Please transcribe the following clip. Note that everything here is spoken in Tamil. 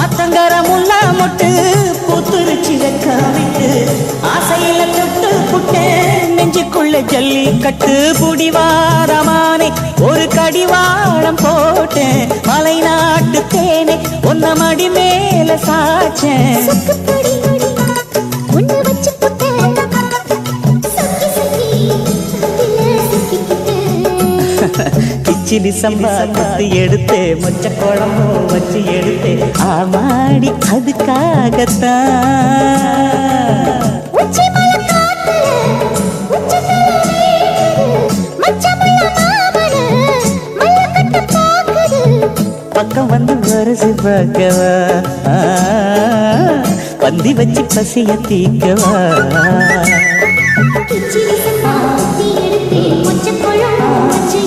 ஆத்தங்கர முல்லா மொட்டு பூத்துருச்சி வெக்காவிட்டு ஆசையில தொட்டு புட்டேன் நெஞ்சுக்குள்ள ஜல்லி கட்டு புடிவாரமானே ஒரு கடிவாளம் போட்டேன் மலை நாட்டு தேனே ஒன்ன மடி மேல சாச்சேன் கிச்சிலி சம்பா குத்தி எடுத்தே மொச்ச குழம்பு வச்சு எடுத்தே ஆமாடி அதுக்காகத்தான் பக்கம் வந்து வருது பார்க்கவா பந்தி வச்சு பசிய தீக்கவா கிச்சிலி சம்பா குத்தி எடுத்தே மொச்ச குழம்பு வச்சு